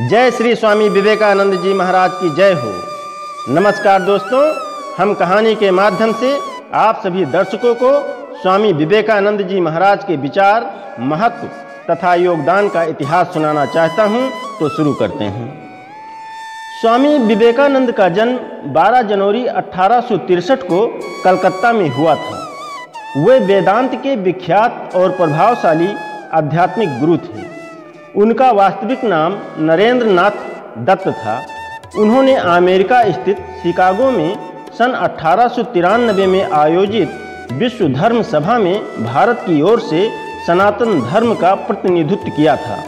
जय श्री स्वामी विवेकानंद जी महाराज की जय हो। नमस्कार दोस्तों, हम कहानी के माध्यम से आप सभी दर्शकों को स्वामी विवेकानंद जी महाराज के विचार, महत्व तथा योगदान का इतिहास सुनाना चाहता हूं, तो शुरू करते हैं। स्वामी विवेकानंद का जन्म 12 जनवरी 1863 को कलकत्ता में हुआ था। वे वेदांत के विख्यात और प्रभावशाली आध्यात्मिक गुरु थे। उनका वास्तविक नाम नरेंद्र नाथ दत्त था। उन्होंने अमेरिका स्थित शिकागो में सन 1893 में आयोजित विश्व धर्म सभा में भारत की ओर से सनातन धर्म का प्रतिनिधित्व किया था।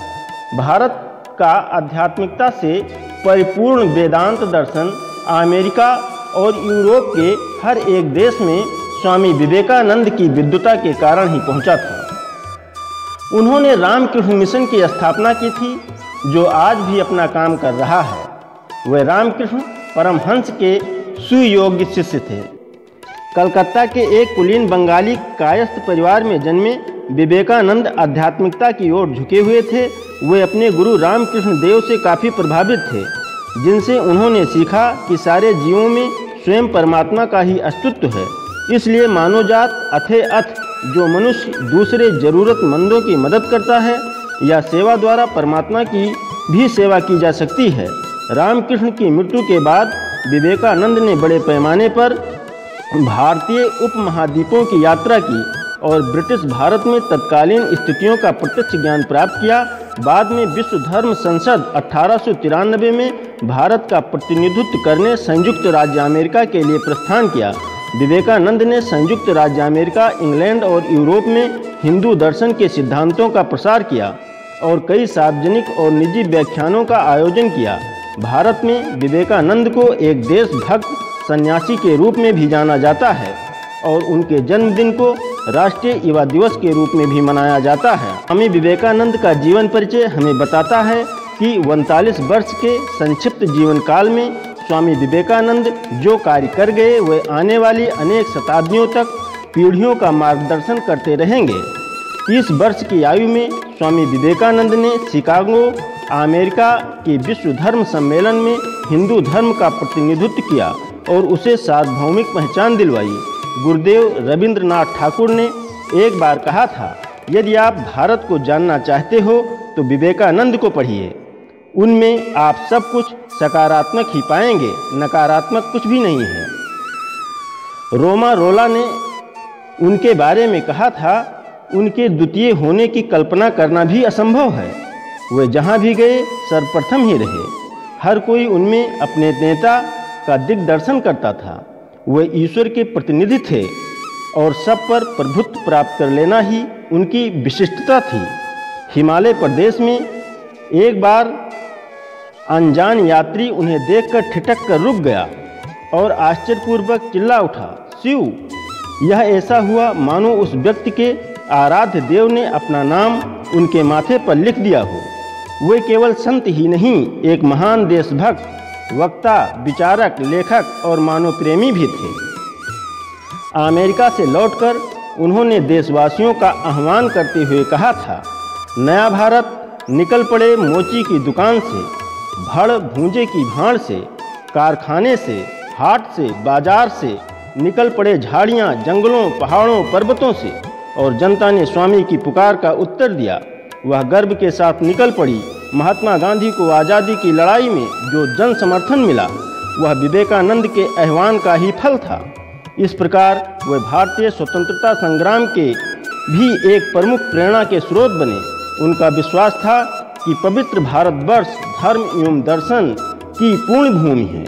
भारत का आध्यात्मिकता से परिपूर्ण वेदांत दर्शन अमेरिका और यूरोप के हर एक देश में स्वामी विवेकानंद की विद्वता के कारण ही पहुंचा था। उन्होंने रामकृष्ण मिशन की स्थापना की थी, जो आज भी अपना काम कर रहा है। वे रामकृष्ण परमहंस के सुयोग्य शिष्य थे। कलकत्ता के एक कुलीन बंगाली कायस्थ परिवार में जन्मे विवेकानंद आध्यात्मिकता की ओर झुके हुए थे। वे अपने गुरु रामकृष्ण देव से काफ़ी प्रभावित थे, जिनसे उन्होंने सीखा कि सारे जीवों में स्वयं परमात्मा का ही अस्तित्व है। इसलिए मानवजात अथेअथ जो मनुष्य दूसरे ज़रूरतमंदों की मदद करता है या सेवा द्वारा परमात्मा की भी सेवा की जा सकती है। रामकृष्ण की मृत्यु के बाद विवेकानंद ने बड़े पैमाने पर भारतीय उपमहाद्वीपों की यात्रा की और ब्रिटिश भारत में तत्कालीन स्थितियों का प्रत्यक्ष ज्ञान प्राप्त किया। बाद में विश्व धर्म संसद 1893 में भारत का प्रतिनिधित्व करने संयुक्त राज्य अमेरिका के लिए प्रस्थान किया। विवेकानंद ने संयुक्त राज्य अमेरिका, इंग्लैंड और यूरोप में हिंदू दर्शन के सिद्धांतों का प्रसार किया और कई सार्वजनिक और निजी व्याख्यानों का आयोजन किया। भारत में विवेकानंद को एक देशभक्त सन्यासी के रूप में भी जाना जाता है और उनके जन्मदिन को राष्ट्रीय युवा दिवस के रूप में भी मनाया जाता है। स्वामी विवेकानंद का जीवन परिचय हमें बताता है कि 39 वर्ष के संक्षिप्त जीवन काल में स्वामी विवेकानंद जो कार्य कर गए, वे आने वाली अनेक शताब्दियों तक पीढ़ियों का मार्गदर्शन करते रहेंगे। 30 वर्ष की आयु में स्वामी विवेकानंद ने शिकागो, अमेरिका के विश्व धर्म सम्मेलन में हिंदू धर्म का प्रतिनिधित्व किया और उसे सार्वभौमिक पहचान दिलवाई। गुरुदेव रविंद्रनाथ ठाकुर ने एक बार कहा था, यदि आप भारत को जानना चाहते हो तो विवेकानंद को पढ़िए। उनमें आप सब कुछ सकारात्मक ही पाएंगे, नकारात्मक कुछ भी नहीं है। रोमा रोला ने उनके बारे में कहा था, उनके द्वितीय होने की कल्पना करना भी असंभव है। वे जहाँ भी गए सर्वप्रथम ही रहे। हर कोई उनमें अपने नेता का दिग्दर्शन करता था। वे ईश्वर के प्रतिनिधि थे और सब पर प्रभुत्व प्राप्त कर लेना ही उनकी विशिष्टता थी। हिमालय प्रदेश में एक बार अनजान यात्री उन्हें देखकर ठिठक कर रुक गया और आश्चर्यपूर्वक चिल्ला उठा, शिव! यह ऐसा हुआ मानो उस व्यक्ति के आराध्य देव ने अपना नाम उनके माथे पर लिख दिया हो। वे केवल संत ही नहीं, एक महान देशभक्त, वक्ता, विचारक, लेखक और मानव प्रेमी भी थे। अमेरिका से लौटकर उन्होंने देशवासियों का आह्वान करते हुए कहा था, नया भारत निकल पड़े मोची की दुकान से, भड़ भूंजे की भाड़ से, कारखाने से, हाट से, बाजार से निकल पड़े झाड़ियाँ, जंगलों, पहाड़ों, पर्वतों से। और जनता ने स्वामी की पुकार का उत्तर दिया। वह गर्व के साथ निकल पड़ी। महात्मा गांधी को आज़ादी की लड़ाई में जो जन समर्थन मिला, वह विवेकानंद के आह्वान का ही फल था। इस प्रकार वह भारतीय स्वतंत्रता संग्राम के भी एक प्रमुख प्रेरणा के स्रोत बने। उनका विश्वास था कि पवित्र भारतवर्ष धर्म एवं दर्शन की पूर्ण भूमि है।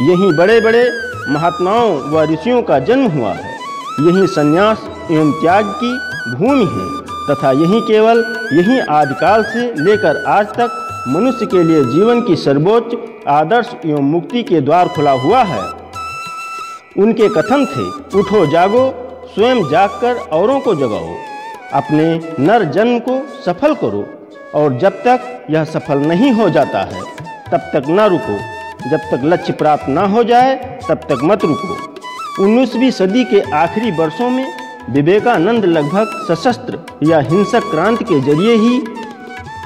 यहीं बड़े बड़े महात्माओं व ऋषियों का जन्म हुआ है। यहीं संन्यास एवं त्याग की भूमि है तथा यहीं आदिकाल से लेकर आज तक मनुष्य के लिए जीवन की सर्वोच्च आदर्श एवं मुक्ति के द्वार खुला हुआ है। उनके कथन थे, उठो जागो, स्वयं जागकर औरों को जगाओ, अपने नर जन्म को सफल करो और जब तक यह सफल नहीं हो जाता है तब तक न रुको। जब तक लक्ष्य प्राप्त न हो जाए तब तक मत रुको। 19वीं सदी के आखिरी वर्षों में विवेकानंद लगभग सशस्त्र या हिंसक क्रांति के जरिए ही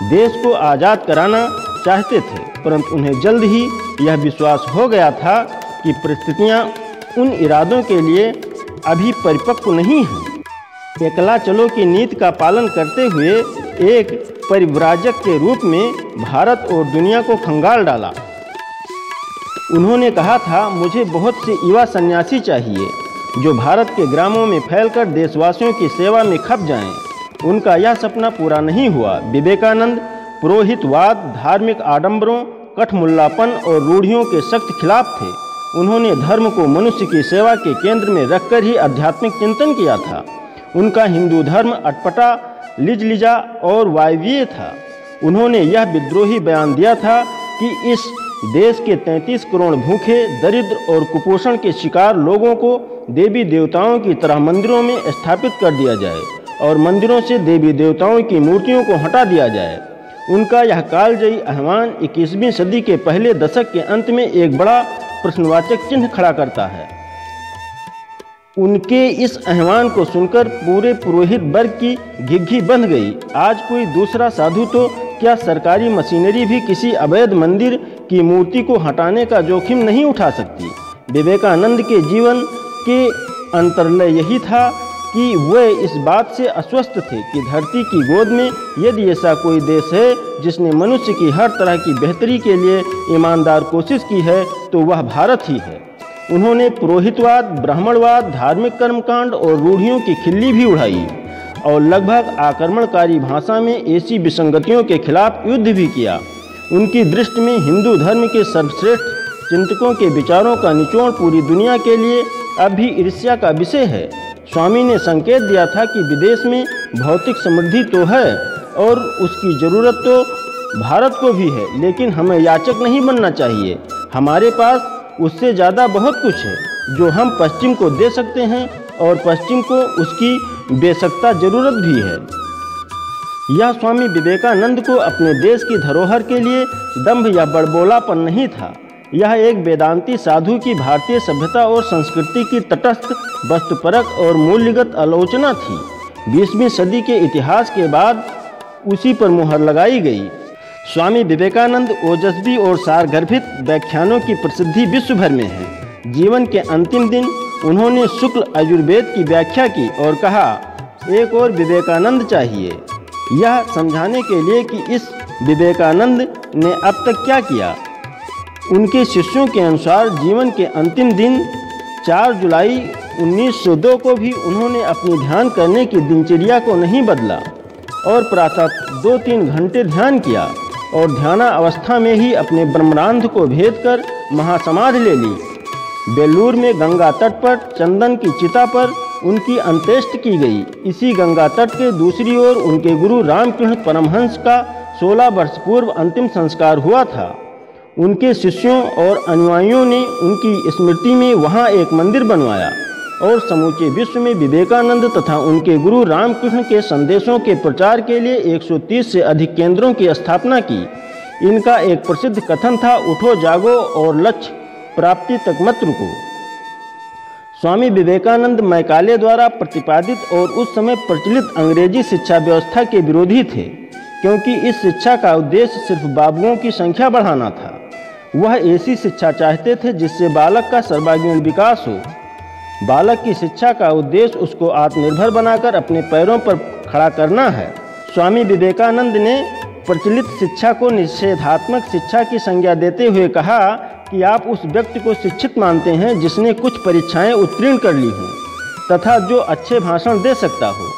देश को आज़ाद कराना चाहते थे, परंतु उन्हें जल्द ही यह विश्वास हो गया था कि परिस्थितियां उन इरादों के लिए अभी परिपक्व नहीं हैं। एकला चलो की नीति का पालन करते हुए एक परिव्राजक के रूप में भारत और दुनिया को खंगाल डाला। उन्होंने कहा था, मुझे बहुत से युवा सन्यासी चाहिए जो भारत के ग्रामों में फैलकर देशवासियों की सेवा में खप जाएं। उनका यह सपना पूरा नहीं हुआ। विवेकानंद पुरोहितवाद, धार्मिक आडंबरों, कठमुल्लापन और रूढ़ियों के सख्त खिलाफ थे। उन्होंने धर्म को मनुष्य की सेवा के केंद्र में रखकर ही आध्यात्मिक चिंतन किया था। उनका हिंदू धर्म अटपटा, लिजलिजा और वायवीय था। उन्होंने यह विद्रोही बयान दिया था कि इस देश के 33 करोड़ भूखे, दरिद्र और कुपोषण के शिकार लोगों को देवी देवताओं की तरह मंदिरों में स्थापित कर दिया जाए और मंदिरों से देवी देवताओं की मूर्तियों को हटा दिया जाए। उनका यह कालजयी आह्वान 21वीं सदी के पहले दशक के अंत में एक बड़ा प्रश्नवाचक चिन्ह खड़ा करता है। उनके इस आह्वान को सुनकर पूरे पुरोहित वर्ग की घिघी बंध गई। आज कोई दूसरा साधु तो क्या सरकारी मशीनरी भी किसी अवैध मंदिर की मूर्ति को हटाने का जोखिम नहीं उठा सकती। विवेकानंद के जीवन के अंतर्लय यही था कि वे इस बात से आश्वस्त थे कि धरती की गोद में यदि ऐसा कोई देश है जिसने मनुष्य की हर तरह की बेहतरी के लिए ईमानदार कोशिश की है तो वह भारत ही है। उन्होंने पुरोहितवाद, ब्राह्मणवाद, धार्मिक कर्मकांड और रूढ़ियों की खिल्ली भी उड़ाई और लगभग आक्रमणकारी भाषा में ऐसी विसंगतियों के खिलाफ युद्ध भी किया। उनकी दृष्टि में हिंदू धर्म के सर्वश्रेष्ठ चिंतकों के विचारों का निचोड़ पूरी दुनिया के लिए अब भी ईर्ष्या का विषय है। स्वामी ने संकेत दिया था कि विदेश में भौतिक समृद्धि तो है और उसकी ज़रूरत तो भारत को भी है, लेकिन हमें याचक नहीं बनना चाहिए। हमारे पास उससे ज़्यादा बहुत कुछ है जो हम पश्चिम को दे सकते हैं और पश्चिम को उसकी बेसकता ज़रूरत भी है। यह स्वामी विवेकानंद को अपने देश की धरोहर के लिए दंभ या बड़बोलापन नहीं था। यह एक वेदांती साधु की भारतीय सभ्यता और संस्कृति की तटस्थ, वस्तुपरक और मूल्यगत आलोचना थी। 20वीं सदी के इतिहास के बाद उसी पर मुहर लगाई गई। स्वामी विवेकानंद ओजस्वी और सारगर्भित व्याख्यानों की प्रसिद्धि विश्व भर में है। जीवन के अंतिम दिन उन्होंने शुक्ल आयुर्वेद की व्याख्या की और कहा, एक और विवेकानंद चाहिए, यह समझाने के लिए कि इस विवेकानंद ने अब तक क्या किया। उनके शिष्यों के अनुसार जीवन के अंतिम दिन 4 जुलाई 1902 को भी उन्होंने अपनी ध्यान करने की दिनचर्या को नहीं बदला और प्रातः 2-3 घंटे ध्यान किया और ध्याना अवस्था में ही अपने ब्रह्मांड को भेद कर महासमाधि ले ली। बेलूर में गंगा तट पर चंदन की चिता पर उनकी अंत्येष्टि की गई। इसी गंगा तट के दूसरी ओर उनके गुरु रामकृष्ण परमहंस का 16 वर्ष पूर्व अंतिम संस्कार हुआ था। उनके शिष्यों और अनुयायियों ने उनकी स्मृति में वहाँ एक मंदिर बनवाया और समूचे विश्व में विवेकानंद तथा उनके गुरु रामकृष्ण के संदेशों के प्रचार के लिए 130 से अधिक केंद्रों की स्थापना की। इनका एक प्रसिद्ध कथन था, उठो जागो और लक्ष्य प्राप्ति तक मत रुको। स्वामी विवेकानंद मैकाले द्वारा प्रतिपादित और उस समय प्रचलित अंग्रेजी शिक्षा व्यवस्था के विरोधी थे, क्योंकि इस शिक्षा का उद्देश्य सिर्फ बाबुओं की संख्या बढ़ाना था। वह ऐसी शिक्षा चाहते थे जिससे बालक का सर्वांगीण विकास हो। बालक की शिक्षा का उद्देश्य उसको आत्मनिर्भर बनाकर अपने पैरों पर खड़ा करना है। स्वामी विवेकानंद ने प्रचलित शिक्षा को निषेधात्मक शिक्षा की संज्ञा देते हुए कहा कि आप उस व्यक्ति को शिक्षित मानते हैं जिसने कुछ परीक्षाएं उत्तीर्ण कर ली हों तथा जो अच्छे भाषण दे सकता हो,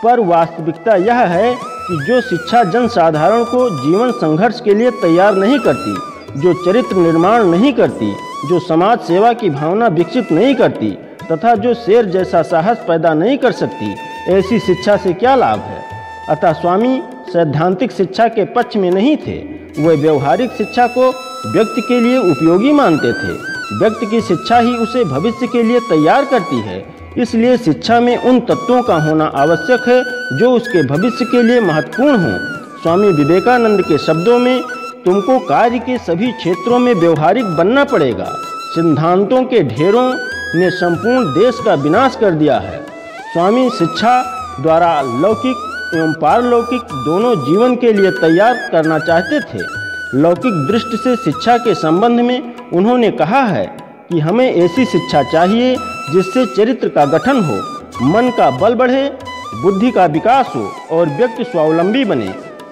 पर वास्तविकता यह है कि जो शिक्षा जनसाधारण को जीवन संघर्ष के लिए तैयार नहीं करती, जो चरित्र निर्माण नहीं करती, जो समाज सेवा की भावना विकसित नहीं करती तथा जो शेर जैसा साहस पैदा नहीं कर सकती, ऐसी शिक्षा से क्या लाभ है। अतः स्वामी सैद्धांतिक शिक्षा के पक्ष में नहीं थे। वे व्यवहारिक शिक्षा को व्यक्ति के लिए उपयोगी मानते थे। व्यक्ति की शिक्षा ही उसे भविष्य के लिए तैयार करती है। इसलिए शिक्षा में उन तत्वों का होना आवश्यक है जो उसके भविष्य के लिए महत्वपूर्ण हों। स्वामी विवेकानंद के शब्दों में, तुमको कार्य के सभी क्षेत्रों में व्यवहारिक बनना पड़ेगा। सिद्धांतों के ढेरों ने संपूर्ण देश का विनाश कर दिया है। स्वामी शिक्षा द्वारा लौकिक एवं पारलौकिक दोनों जीवन के लिए तैयार करना चाहते थे। लौकिक दृष्टि से शिक्षा के संबंध में उन्होंने कहा है कि हमें ऐसी शिक्षा चाहिए जिससे चरित्र का गठन हो, मन का बल बढ़े, बुद्धि का विकास हो और व्यक्ति स्वावलंबी बने।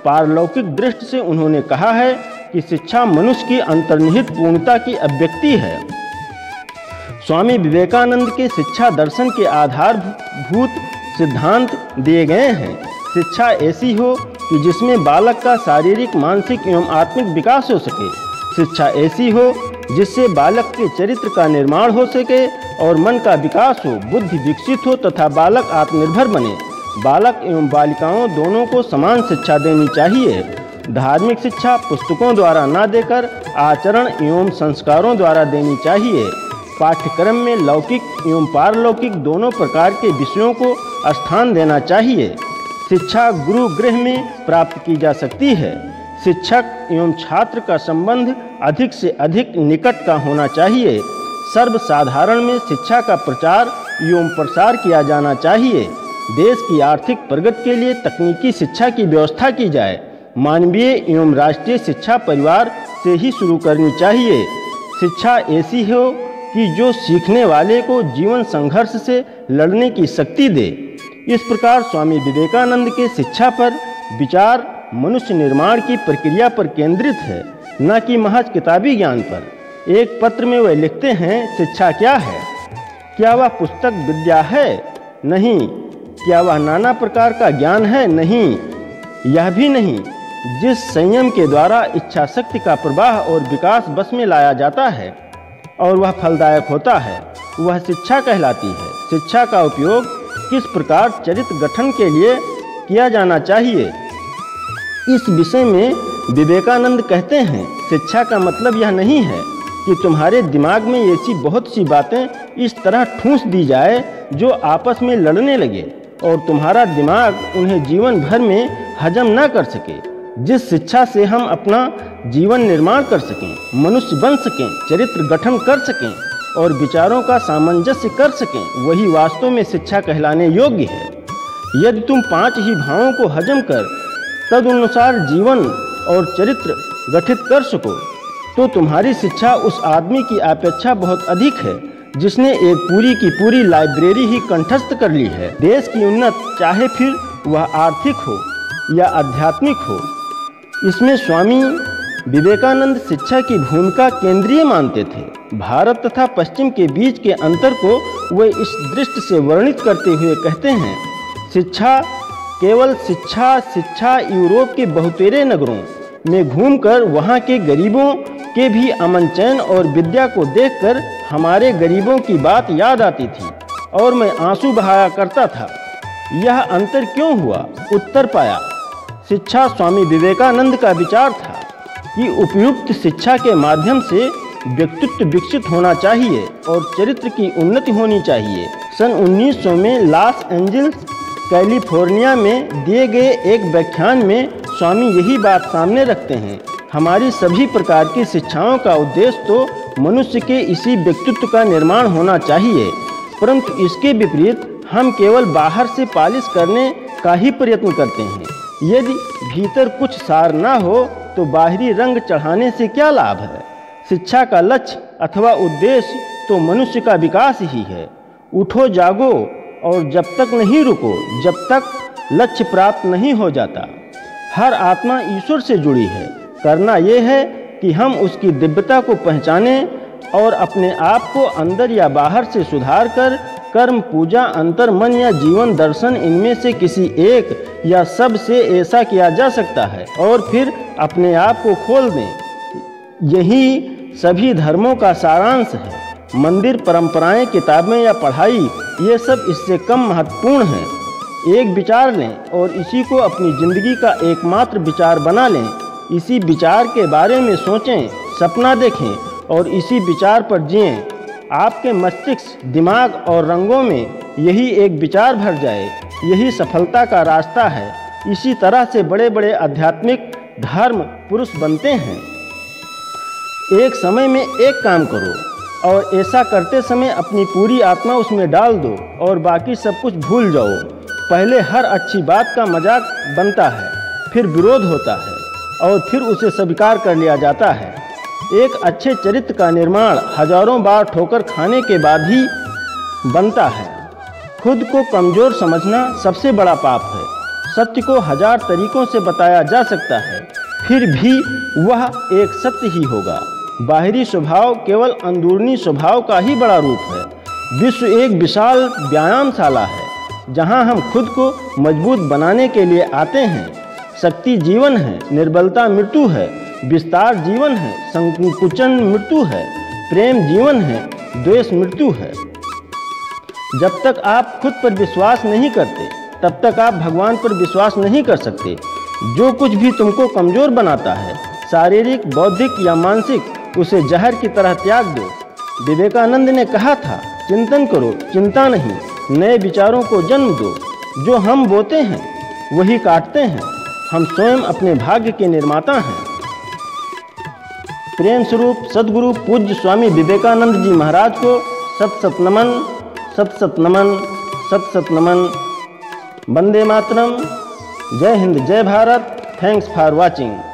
पारलौकिक दृष्टि से उन्होंने कहा है कि शिक्षा मनुष्य की अंतर्निहित पूर्णता की अभिव्यक्ति है। स्वामी विवेकानंद के शिक्षा दर्शन के आधारभूत सिद्धांत दिए गए हैं। शिक्षा ऐसी हो कि जिसमें बालक का शारीरिक, मानसिक एवं आत्मिक विकास हो सके। शिक्षा ऐसी हो जिससे बालक के चरित्र का निर्माण हो सके और मन का विकास हो, बुद्धि विकसित हो तथा बालक आत्मनिर्भर बने। बालक एवं बालिकाओं दोनों को समान शिक्षा देनी चाहिए। धार्मिक शिक्षा पुस्तकों द्वारा न देकर आचरण एवं संस्कारों द्वारा देनी चाहिए। पाठ्यक्रम में लौकिक एवं पारलौकिक दोनों प्रकार के विषयों को स्थान देना चाहिए। शिक्षा गुरु गृह में प्राप्त की जा सकती है। शिक्षक एवं छात्र का संबंध अधिक से अधिक निकट का होना चाहिए। सर्वसाधारण में शिक्षा का प्रचार एवं प्रसार किया जाना चाहिए। देश की आर्थिक प्रगति के लिए तकनीकी शिक्षा की व्यवस्था की जाए। मानवीय एवं राष्ट्रीय शिक्षा परिवार से ही शुरू करनी चाहिए। शिक्षा ऐसी हो कि जो सीखने वाले को जीवन संघर्ष से लड़ने की शक्ति दे। इस प्रकार स्वामी विवेकानंद के शिक्षा पर विचार मनुष्य निर्माण की प्रक्रिया पर केंद्रित है, न कि महज किताबी ज्ञान पर। एक पत्र में वह लिखते हैं, शिक्षा क्या है? क्या वह पुस्तक विद्या है? नहीं। क्या वह नाना प्रकार का ज्ञान है? नहीं। यह भी नहीं। जिस संयम के द्वारा इच्छा शक्ति का प्रवाह और विकास बस में लाया जाता है और वह फलदायक होता है, वह शिक्षा कहलाती है। शिक्षा का उपयोग किस प्रकार चरित्र गठन के लिए किया जाना चाहिए, इस विषय में विवेकानंद कहते हैं, शिक्षा का मतलब यह नहीं है कि तुम्हारे दिमाग में ऐसी बहुत सी बातें इस तरह ठूंस दी जाए जो आपस में लड़ने लगे और तुम्हारा दिमाग उन्हें जीवन भर में हजम न कर सके। जिस शिक्षा से हम अपना जीवन निर्माण कर सकें, मनुष्य बन सकें, चरित्र गठन कर सकें और विचारों का सामंजस्य कर सकें, वही वास्तव में शिक्षा कहलाने योग्य है। यदि तुम 5 ही भावों को हजम कर तदनुसार जीवन और चरित्र गठित कर सको तो तुम्हारी शिक्षा उस आदमी की अपेक्षा बहुत अधिक है जिसने एक पूरी की पूरी लाइब्रेरी ही कंठस्थ कर ली है। देश की उन्नति चाहे फिर वह आर्थिक हो या आध्यात्मिक हो, इसमें स्वामी विवेकानंद शिक्षा की भूमिका केंद्रीय मानते थे। भारत तथा पश्चिम के बीच के अंतर को वे इस दृष्टि से वर्णित करते हुए कहते हैं, शिक्षा केवल शिक्षा यूरोप के बहुतेरे नगरों में घूमकर वहाँ के गरीबों के भी अमन चैन और विद्या को देखकर हमारे गरीबों की बात याद आती थी और मैं आंसू बहाया करता था। यह अंतर क्यों हुआ? उत्तर पाया, शिक्षा स्वामी विवेकानंद का विचार था कि उपयुक्त शिक्षा के माध्यम से व्यक्तित्व विकसित होना चाहिए और चरित्र की उन्नति होनी चाहिए। सन 1900 में लॉस एंजल्स, कैलिफोर्निया में दिए गए एक व्याख्यान में स्वामी यही बात सामने रखते हैं। हमारी सभी प्रकार की शिक्षाओं का उद्देश्य तो मनुष्य के इसी व्यक्तित्व का निर्माण होना चाहिए, परंतु इसके विपरीत हम केवल बाहर से पालिश करने का ही प्रयत्न करते हैं। यदि भीतर कुछ सार ना हो तो बाहरी रंग चढ़ाने से क्या लाभ है? शिक्षा का लक्ष्य अथवा उद्देश्य तो मनुष्य का विकास ही है। उठो जागो और जब तक नहीं रुको जब तक लक्ष्य प्राप्त नहीं हो जाता। हर आत्मा ईश्वर से जुड़ी है। करना यह है कि हम उसकी दिव्यता को पहचानें और अपने आप को अंदर या बाहर से सुधार कर कर्म, पूजा, अंतर मन या जीवन दर्शन इनमें से किसी एक या सब से ऐसा किया जा सकता है और फिर अपने आप को खोल दें। यही सभी धर्मों का सारांश है। मंदिर, परंपराएं, किताबें या पढ़ाई ये सब इससे कम महत्वपूर्ण हैं। एक विचार लें और इसी को अपनी जिंदगी का एकमात्र विचार बना लें। इसी विचार के बारे में सोचें, सपना देखें और इसी विचार पर जिएं। आपके मस्तिष्क, दिमाग और रंगों में यही एक विचार भर जाए, यही सफलता का रास्ता है। इसी तरह से बड़े बड़े आध्यात्मिक धर्म पुरुष बनते हैं। एक समय में एक काम करो और ऐसा करते समय अपनी पूरी आत्मा उसमें डाल दो और बाकी सब कुछ भूल जाओ। पहले हर अच्छी बात का मजाक बनता है, फिर विरोध होता है और फिर उसे स्वीकार कर लिया जाता है। एक अच्छे चरित्र का निर्माण हजारों बार ठोकर खाने के बाद ही बनता है। खुद को कमज़ोर समझना सबसे बड़ा पाप है। सत्य को हजार तरीकों से बताया जा सकता है, फिर भी वह एक सत्य ही होगा। बाहरी स्वभाव केवल अंदरूनी स्वभाव का ही बड़ा रूप है। विश्व एक विशाल व्यायामशाला है, जहां हम खुद को मजबूत बनाने के लिए आते हैं। शक्ति जीवन है, निर्बलता मृत्यु है। विस्तार जीवन है, संकुचन मृत्यु है। प्रेम जीवन है, द्वेष मृत्यु है। जब तक आप खुद पर विश्वास नहीं करते, तब तक आप भगवान पर विश्वास नहीं कर सकते। जो कुछ भी तुमको कमज़ोर बनाता है, शारीरिक, बौद्धिक या मानसिक, उसे जहर की तरह त्याग दो। विवेकानंद ने कहा था, चिंतन करो, चिंता नहीं, नए विचारों को जन्म दो। जो हम बोते हैं वही काटते हैं। हम स्वयं अपने भाग्य के निर्माता हैं। प्रेम स्वरूप सद्गुरु पूज्य स्वामी विवेकानंद जी महाराज को सत सत नमन, सत सत नमन, सत सत नमन। वंदे मातरम। जय हिंद, जय भारत। Thanks for watching.